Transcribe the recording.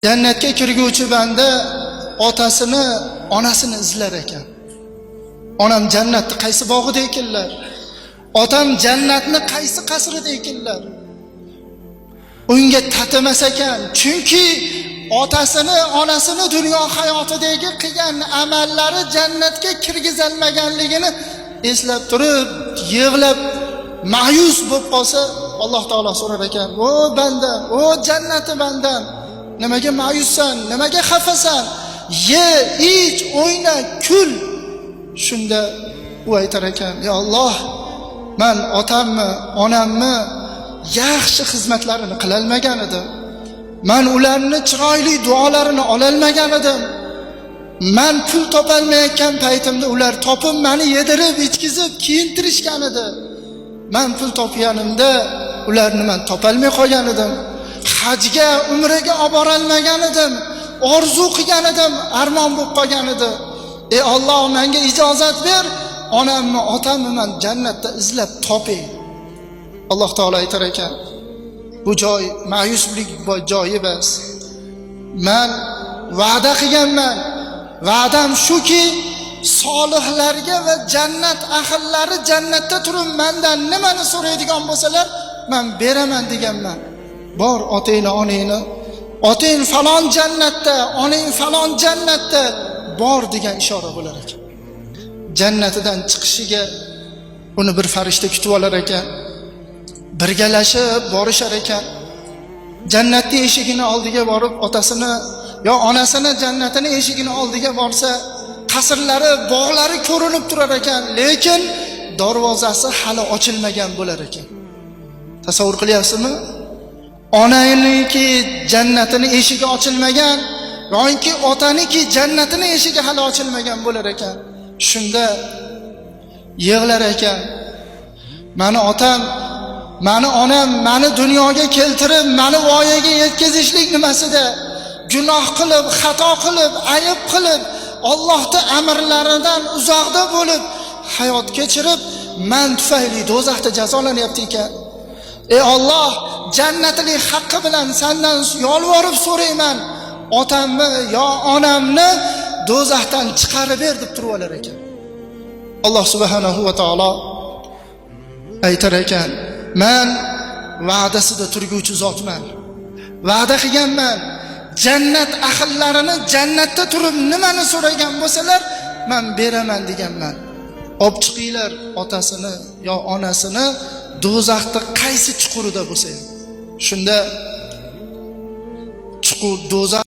Jannatga kirguvchi banda otasini, onasini izlar ekan. Onam jannatni qaysi bog'ida ekanlar? Otam jannatni qaysi qasrida ekanlar? Unga tatimas ekan. Chunki otasini, onasini dunyo hayotidagi qilgan amallari jannatga kirgizilmaganligini eslab turib, yig'lab, ma'yus bo'lib qolsa, Alloh taolo so'rar ekan: "O banda, o jannati bandam, nimaga ma'yussan? Nimaga xafasan? Ye, ich, o'yna, kul." Shunda u aytar ekan: "Ya Alloh, men otamni, onamni yaxshi xizmatlarini qila olmagan edim. Men ularni chiroyli duolarini ola olmagan edim. Men pul topolmayotgan paytimda ular topib meni yedirib, ichkizib, kiyintirishgan edi. Men pul topganimda ularni men topolmay qolgan edim. Hajga, umraga olib bora olmagan edim. Orzu qilgan edim, armon bo'lib qolgan edi. Ey Alloh, menga ijozat ber, onamni, otamni men jannatda izlab topay." Alloh taolo aytar ekan: "Bu joy ma'yuslik joyi emas. Men va'da qilganman. Va'dam shuki, solihlarga va jannat ahllari jannatda turib mendan nimani so'raydigan bo'lsalar, men beraman deganman. Bor otangni, onangni, otang falon jannatda, onang falon jannatda bor degan ishora bo'lar ekan. Jannatidan chiqishiga uni bir farishta kutib olar ekan. Birgalashib borishar ekan. Jannatning eshigini oldiga borib, otasini yo onasini jannatining eshigini oldiga borsa, qasrlari, bog'lari ko'rinib turar ekan, lekin darvozasi hali ochilmagan bo'lar ekan. Tasavvur qilyapsizmi? Onaniki jannatining eshigi ochilmagan, yoki otaniki jannatining eshigi hali ochilmagan bo'lar ekan. Shunda yig'lar ekan: "Meni otam, meni onam meni dunyoga keltirib, meni voyaga yetkazishlik nimasida gunoh qilib, xato qilib, ayib qilib, Allohning amrlaridan uzoqda bo'lib, hayot kechirib, men tufayli do'zaxda jazolanyapti ekan. Ey Alloh, jannatlik haqqi bilan sendan yolvorib so'rayman, otamni yo onamni do'zaxdan chiqarib ber" deb turib olar ekan. Alloh subhanahu va taolo aytar ekan: "Men va'dasida turguvchi zotman. Va'da qilganman. Jannat ahllarini jannatda turib nimani so'ragan bo'lsalar, men beraman deganman. Olib chiqinglar otasini yo onasini do'zaxda qaysi chuqurida bo'lsa ham." Shunda chuqur do'zax